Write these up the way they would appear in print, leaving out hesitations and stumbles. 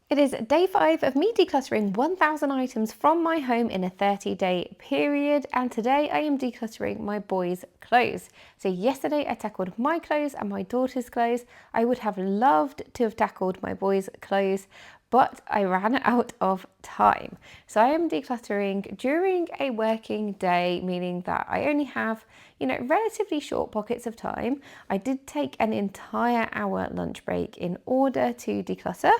It is day 5 of me decluttering 1,000 items from my home in a 30-day period, and today I am decluttering my boys' clothes. So yesterday I tackled my clothes and my daughter's clothes. I would have loved to have tackled my boys' clothes, but I ran out of time. So I am decluttering during a working day, meaning that I only have, relatively short pockets of time. I did take an entire hour lunch break in order to declutter.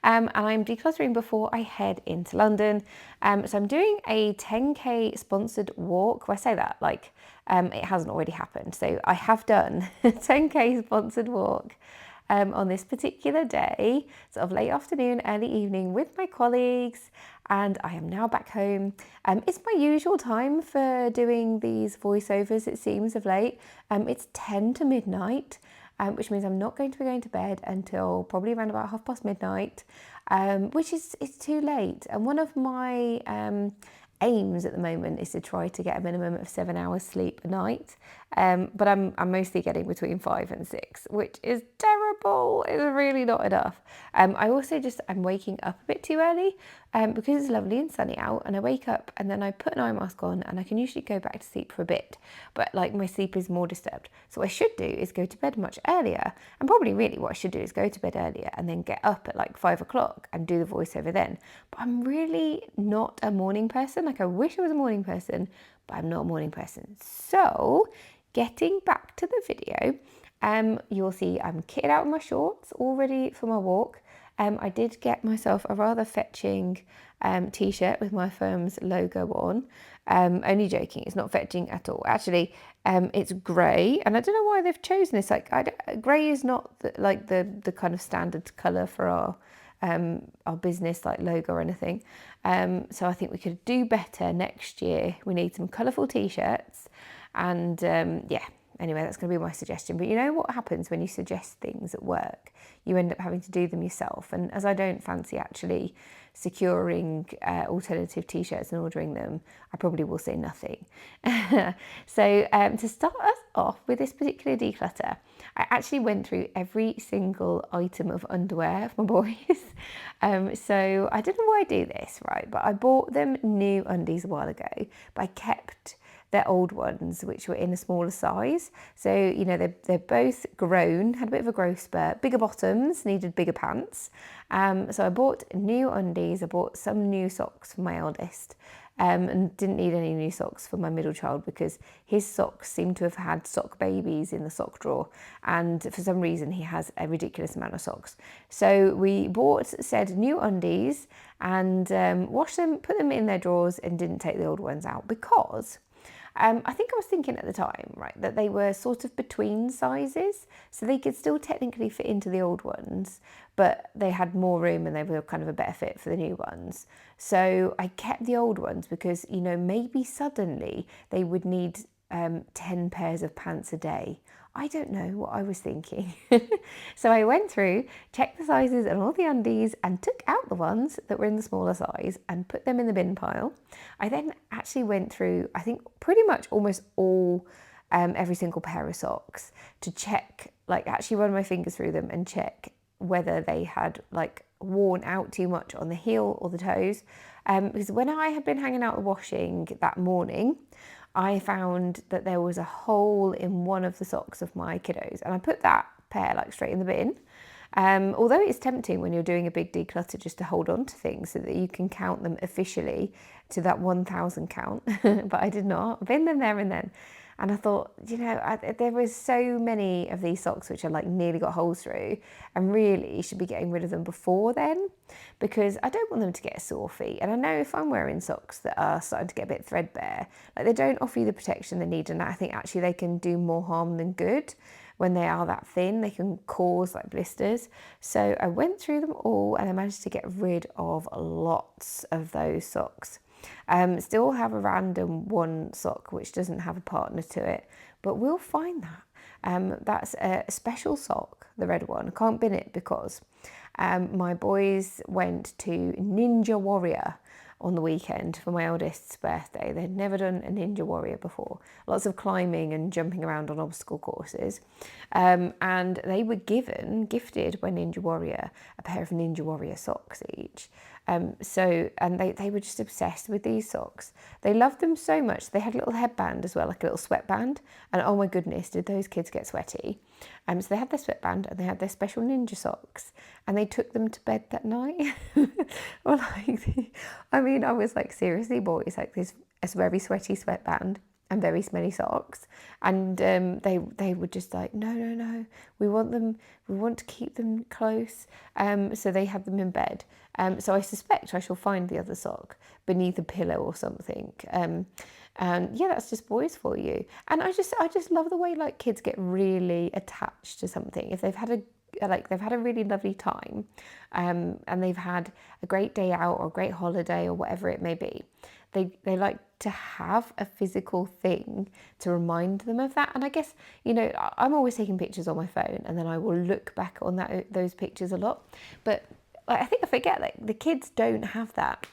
And I'm decluttering before I head into London. So I'm doing a 10K sponsored walk. When I say that, it hasn't already happened. So I have done a 10K sponsored walk on this particular day, sort of late afternoon, early evening with my colleagues, and I am now back home. It's my usual time for doing these voiceovers, it seems, of late. It's 10 to midnight. Which means I'm not going to be going to bed until probably around about midnight, which is too late. And one of my aims at the moment is to try to get a minimum of 7 hours sleep a night, but I'm mostly getting between 5 and 6, which is terrible. It's really not enough. I also I'm waking up a bit too early because it's lovely and sunny out, and I wake up and then I put an eye mask on and I can usually go back to sleep for a bit, but my sleep is more disturbed. So what I should do is go to bed much earlier, and probably really what I should do is go to bed earlier and then get up at 5 o'clock and do the voiceover then. But I'm really not a morning person. I wish I was a morning person, but I'm not a morning person. So getting back to the video, you'll see I'm kitted out in my shorts, all ready for my walk. I did get myself a rather fetching t-shirt with my firm's logo on. Only joking, it's not fetching at all. Actually, it's grey, and I don't know why they've chosen this. Grey is not the kind of standard colour for our business logo or anything. So I think we could do better next year. We need some colourful t-shirts, and anyway, that's going to be my suggestion. But you know what happens when you suggest things at work? You end up having to do them yourself. And as I don't fancy actually securing alternative t-shirts and ordering them, I probably will say nothing. So to start us off with this particular declutter, I actually went through every single item of underwear for my boys. So I don't know why I do this, right? But I bought them new undies a while ago, but I kept their old ones, which were in a smaller size. So, they're both grown, had a bit of a growth spurt, bigger bottoms, needed bigger pants. So I bought new undies, I bought some new socks for my eldest, and didn't need any new socks for my middle child because his socks seem to have had sock babies in the sock drawer, and for some reason he has a ridiculous amount of socks. So we bought said new undies and washed them, put them in their drawers, and didn't take the old ones out because I think I was thinking at the time, right, that they were sort of between sizes, so they could still technically fit into the old ones, but they had more room and they were kind of a better fit for the new ones. So I kept the old ones because, maybe suddenly they would need 10 pairs of pants a day. I don't know what I was thinking. So I went through, checked the sizes and all the undies, and took out the ones that were in the smaller size and put them in the bin pile. I then actually went through, I think, pretty much almost all, every single pair of socks to check, actually run my fingers through them and check whether they had worn out too much on the heel or the toes. Because when I had been hanging out the washing that morning, I found that there was a hole in one of the socks of my kiddos, and I put that pair straight in the bin. Although it's tempting when you're doing a big declutter just to hold on to things so that you can count them officially to that 1,000 count, but I did not. I binned them there and then. And I thought, there was so many of these socks which are nearly got holes through, and really should be getting rid of them before then, because I don't want them to get sore feet. And I know if I'm wearing socks that are starting to get a bit threadbare, they don't offer you the protection they need, and I think actually they can do more harm than good. When they are that thin, they can cause blisters. So I went through them all and I managed to get rid of lots of those socks. Still have a random one sock which doesn't have a partner to it, but we'll find that. That's a special sock, the red one. I can't bin it because my boys went to Ninja Warrior on the weekend for my eldest's birthday. They'd never done a Ninja Warrior before. Lots of climbing and jumping around on obstacle courses. And they were gifted by Ninja Warrior a pair of Ninja Warrior socks each. And they were just obsessed with these socks. They loved them so much. They had a little headband as well, like a little sweatband. And oh my goodness, did those kids get sweaty. So they had their sweatband and they had their special ninja socks, and they took them to bed that night. I was like, seriously, boys, like this a very sweaty sweatband and very smelly socks, and they were just like, no, we want to keep them close. So they had them in bed. So I suspect I shall find the other sock beneath a pillow or something. And yeah, that's just boys for you. And I just love the way like kids get really attached to something. If they've had a really lovely time, and they've had a great day out or a great holiday or whatever it may be, they like to have a physical thing to remind them of that. And I guess, I'm always taking pictures on my phone, and then I will look back on those pictures a lot. But I think I forget that the kids don't have that.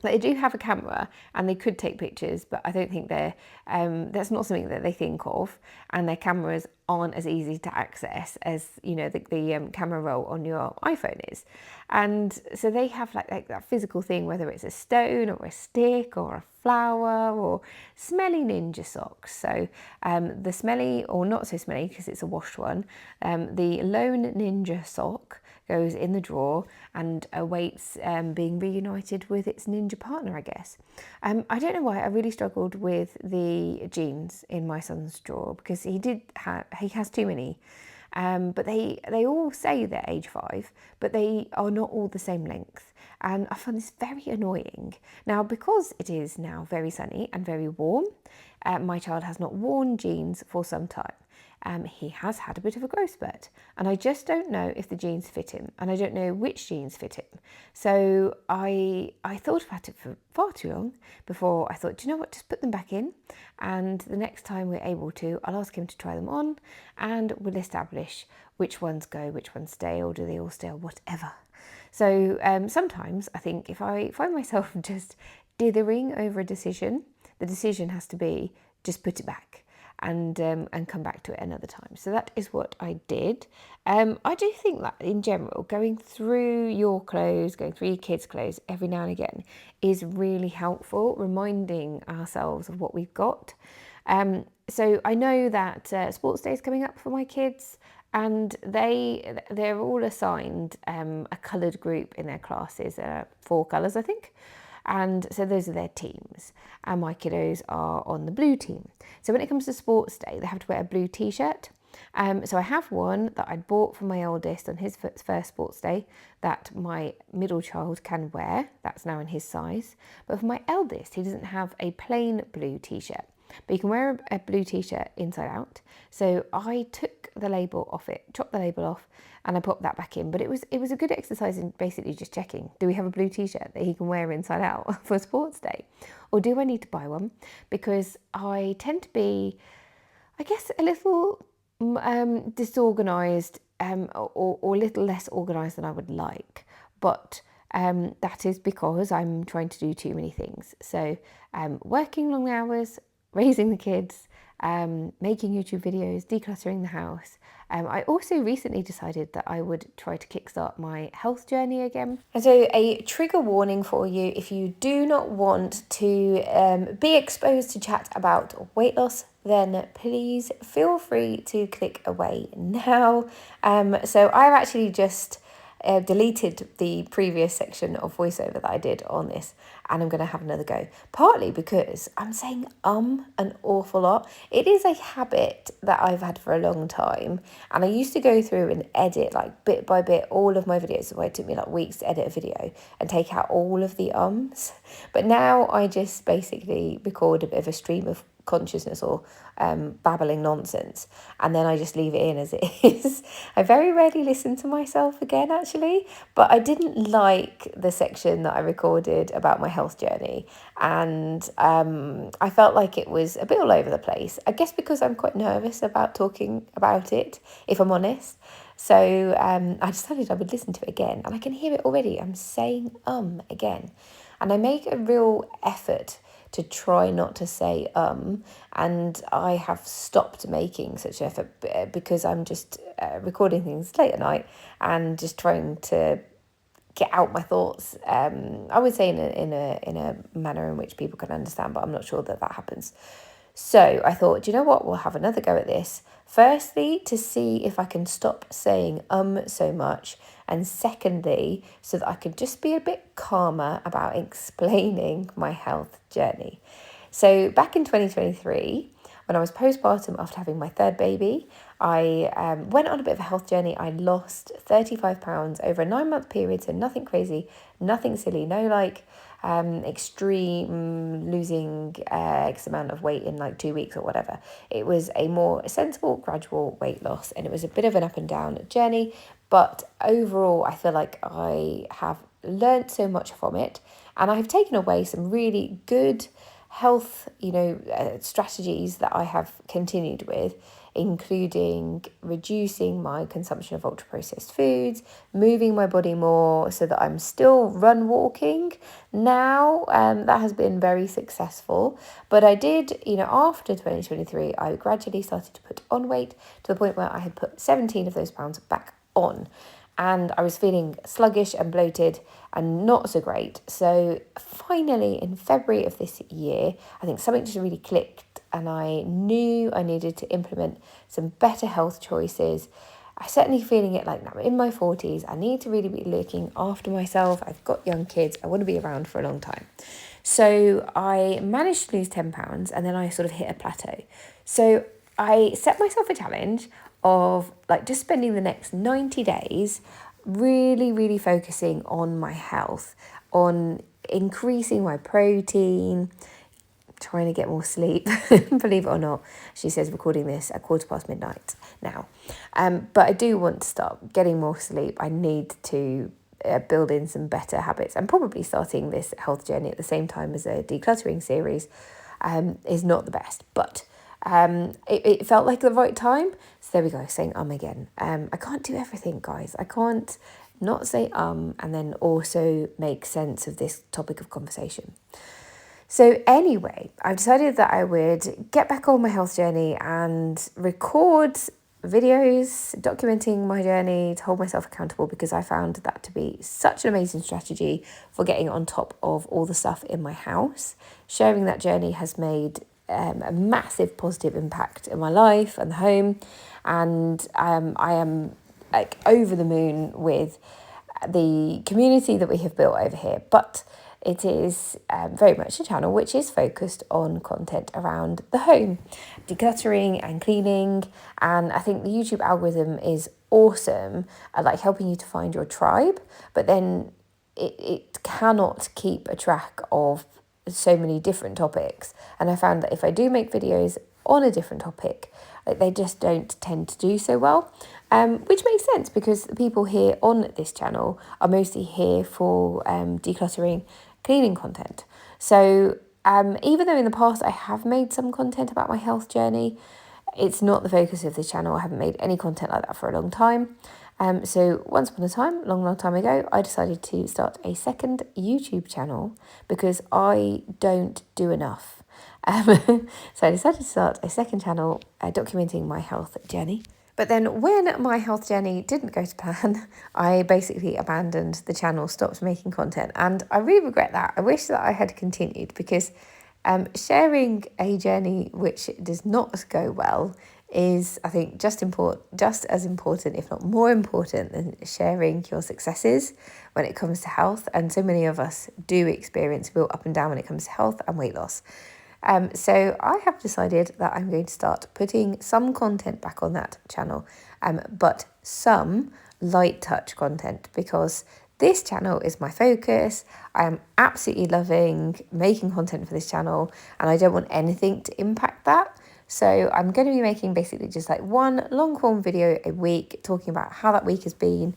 They do have a camera and they could take pictures, but I don't think that's not something that they think of, and their cameras aren't as easy to access as the camera roll on your iPhone is. And so they have like that physical thing, whether it's a stone or a stick or a flower or smelly ninja socks. So the smelly, or not so smelly because it's a washed one, the lone ninja sock goes in the drawer and awaits being reunited with its ninja partner, I guess. I don't know why I really struggled with the jeans in my son's drawer, because he has too many. But they all say they're age 5, but they are not all the same length. And I find this very annoying. Now, because it is now very sunny and very warm, my child has not worn jeans for some time. He has had a bit of a growth spurt, and I just don't know if the jeans fit him, and I don't know which jeans fit him. So I thought about it for far too long before I thought, do you know what, just put them back in, and the next time we're able to, I'll ask him to try them on, and we'll establish which ones go, which ones stay, or do they all stay, or whatever. So sometimes I think if I find myself just dithering over a decision, the decision has to be just put it back and come back to it another time. So that is what I did. I do think that in general, going through your clothes, going through your kids' clothes every now and again is really helpful, reminding ourselves of what we've got. So I know that sports day is coming up for my kids, and they're all assigned a coloured group in their classes, 4 colours I think. And so those are their teams, and my kiddos are on the blue team. So when it comes to sports day, they have to wear a blue t-shirt. So I have one that I'd bought for my oldest on his first sports day that my middle child can wear. That's now in his size. But for my eldest, he doesn't have a plain blue t-shirt, but you can wear a blue t-shirt inside out. So I took the label off it, chopped the label off, and I popped that back in. But it was a good exercise in basically just checking, do we have a blue t-shirt that he can wear inside out for sports day? Or do I need to buy one? Because I tend to be, I guess, a little disorganised, or a little less organised than I would like. But that is because I'm trying to do too many things. So working long hours, raising the kids, making YouTube videos, decluttering the house. I also recently decided that I would try to kickstart my health journey again. And so a trigger warning for you: if you do not want to be exposed to chat about weight loss, then please feel free to click away now. So I've actually just deleted the previous section of voiceover that I did on this, and I'm going to have another go, partly because I'm saying an awful lot. It is a habit that I've had for a long time, and I used to go through and edit like bit by bit all of my videos. So it took me like weeks to edit a video and take out all of the ums, but now I just basically record a bit of a stream of consciousness or babbling nonsense, and then I just leave it in as it is. I very rarely listen to myself again, actually, but I didn't like the section that I recorded about my health journey, and I felt like it was a bit all over the place. I guess because I'm quite nervous about talking about it, if I'm honest. So I decided I would listen to it again, and I can hear it already. I'm saying again. And I make a real effort to try not to say and I have stopped making such effort because I'm just recording things late at night and just trying to get out my thoughts. I would say in a manner in which people can understand, but I'm not sure that happens. So I thought, do you know what? We'll have another go at this. Firstly, to see if I can stop saying so much. And secondly, so that I could just be a bit calmer about explaining my health journey. So back in 2023, when I was postpartum after having my third baby, I went on a bit of a health journey. I lost 35 pounds over a 9-month period, so nothing crazy, nothing silly, no extreme losing X amount of weight in like 2 weeks or whatever. It was a more sensible, gradual weight loss, and it was a bit of an up and down journey. But overall, I feel like I have learned so much from it, and I have taken away some really good health, strategies that I have continued with, including reducing my consumption of ultra processed foods, moving my body more so that I'm still run walking now. That has been very successful. But I did, after 2023, I gradually started to put on weight to the point where I had put 17 of those pounds back on. And I was feeling sluggish and bloated and not so great. So finally, in February of this year, I think something just really clicked and I knew I needed to implement some better health choices. I'm certainly feeling it like now. I'm in my 40s. I need to really be looking after myself. I've got young kids. I want to be around for a long time. So I managed to lose 10 pounds and then I sort of hit a plateau. So I set myself a challenge of like just spending the next 90 days really, really focusing on my health, on increasing my protein, trying to get more sleep, believe it or not. She says recording this at midnight now. But I do want to start getting more sleep. I need to build in some better habits. I'm probably starting this health journey at the same time as a decluttering series is not the best, but it felt like the right time. So there we go, saying again. I can't do everything, guys. I can't not say and then also make sense of this topic of conversation. So anyway, I've decided that I would get back on my health journey and record videos documenting my journey to hold myself accountable, because I found that to be such an amazing strategy for getting on top of all the stuff in my house. Sharing that journey has made a massive positive impact in my life and the home, and I am like over the moon with the community that we have built over here. But it is very much a channel which is focused on content around the home, decluttering and cleaning. And I think the YouTube algorithm is awesome at like helping you to find your tribe, but then it cannot keep a track of so many different topics. And I found that if I do make videos on a different topic, they just don't tend to do so well, which makes sense because the people here on this channel are mostly here for decluttering, cleaning content. So even though in the past I have made some content about my health journey, it's not the focus of this channel. I haven't made any content like that for a long time. So once upon a time, long time ago, I decided to start a second YouTube channel because I don't do enough. So I decided to start a second channel documenting my health journey. But then when my health journey didn't go to plan, I basically abandoned the channel, stopped making content. And I really regret that. I wish that I had continued, because sharing a journey which does not go well is, I think, just as important, if not more important, than sharing your successes when it comes to health. And so many of us do experience real up and down when it comes to health and weight loss. So I have decided that I'm going to start putting some content back on that channel, but some light touch content, because this channel is my focus. I am absolutely loving making content for this channel, and I don't want anything to impact that. So I'm going to be making basically just like one long form video a week, talking about how that week has been,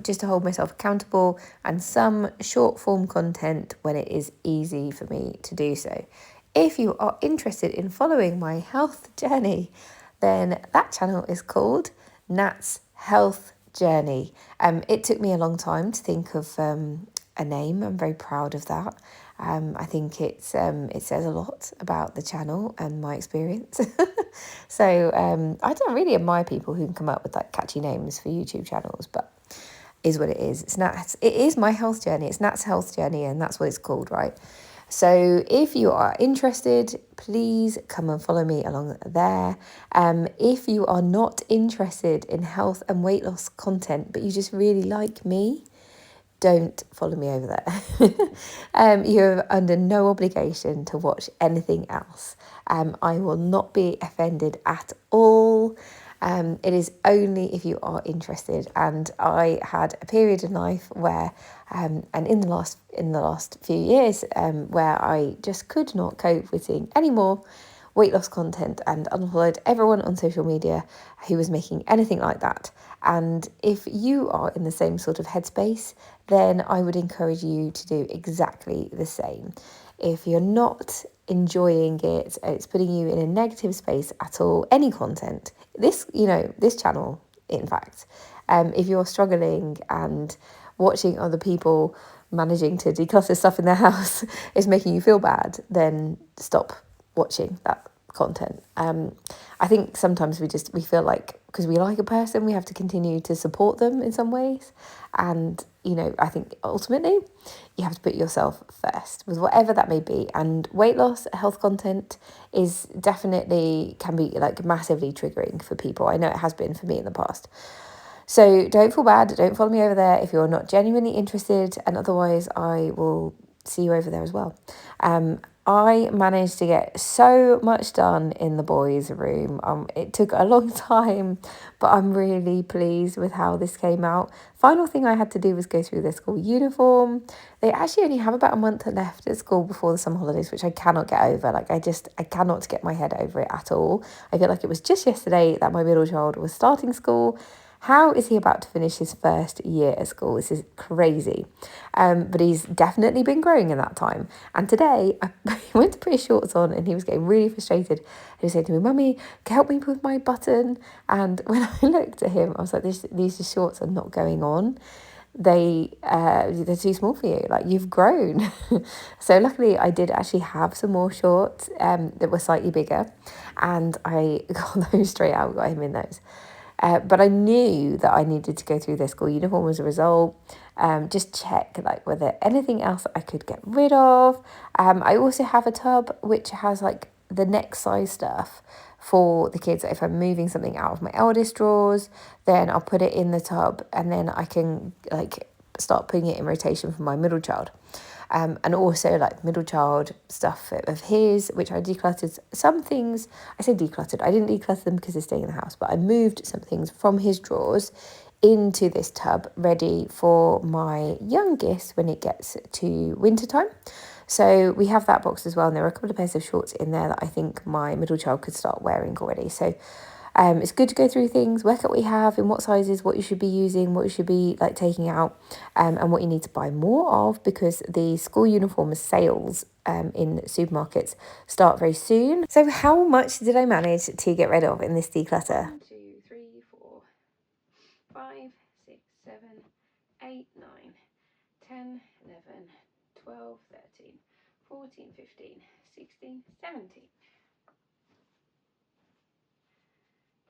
just to hold myself accountable, and some short form content when it is easy for me to do so. If you are interested in following my health journey, then that channel is called Nat's Health Journey. It took me a long time to think of a name. I'm very proud of that. I think it says a lot about the channel and my experience. So I don't really admire people who can come up with like catchy names for YouTube channels, but is what it is. It is my health journey. It's Nat's health journey, and that's what it's called, right? So if you are interested, please come and follow me along there. If you are not interested in health and weight loss content, but you just really like me, don't follow me over there. You're under no obligation to watch anything else. I will not be offended at all. It is only if you are interested. And I had a period in life where, and in the last few years, where I just could not cope with seeing any more weight loss content and unfollowed everyone on social media who was making anything like that. And if you are in the same sort of headspace, then I would encourage you to do exactly the same. If you're not enjoying it, it's putting you in a negative space at all, any content, this channel, in fact, if you're struggling and watching other people managing to declutter stuff in their house is making you feel bad, then stop watching that content. I think sometimes we feel like because we like a person, we have to continue to support them in some ways. And, I think ultimately you have to put yourself first with whatever that may be. And weight loss, health content is definitely can be like massively triggering for people. I know it has been for me in the past. So don't feel bad. Don't follow me over there if you're not genuinely interested. And otherwise, I will see you over there as well. I managed to get so much done in the boys' room. It took a long time, but I'm really pleased with how this came out. Final thing I had to do was go through their school uniform. They actually only have about a month left at school before the summer holidays, which I cannot get over. Like I cannot get my head over it at all. I feel like it was just yesterday that my middle child was starting school. How is he about to finish his first year at school? This is crazy. But he's definitely been growing in that time. And today, I went to put his shorts on and he was getting really frustrated. He was saying to me, "Mummy, help me with my button." And when I looked at him, I was like, these shorts are not going on. They're too small for you. Like, you've grown. So luckily I did actually have some more shorts that were slightly bigger. And I got those straight out, got him in those. But I knew that I needed to go through their school uniform as a result. Just check like whether anything else I could get rid of. I also have a tub which has like the next size stuff for the kids. If I'm moving something out of my eldest drawers, then I'll put it in the tub and then I can like start putting it in rotation for my middle child. And also like middle child stuff of his, which I decluttered some things. I say decluttered. I didn't declutter them because they're staying in the house, but I moved some things from his drawers into this tub ready for my youngest when it gets to winter time. So we have that box as well. And there are a couple of pairs of shorts in there that I think my middle child could start wearing already. So it's good to go through things, work out what you have, in what sizes, what you should be using, what you should be like taking out, and what you need to buy more of, because the school uniform sales in supermarkets start very soon. So how much did I manage to get rid of in this declutter? 1, 2, 3, 4, 5, 6, 7, 8, 9, 10, 11, 12, 13, 14, 15, 16, 17.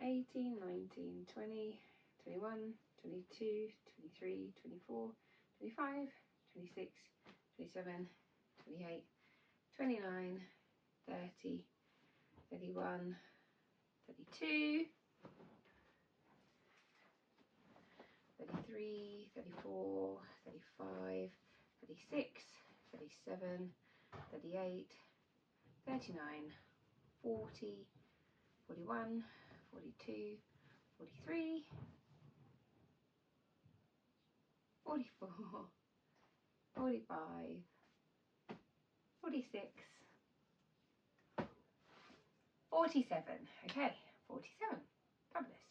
18, 19, 20, 21, 22, 23, 24, 25, 26, 27, 28, 29, 30, 31, 32, 33, 34, 35, 36, 37, 38, 39, 40, 41, 42, 43, 44, 45, 46, 47. Okay, 47. Fabulous.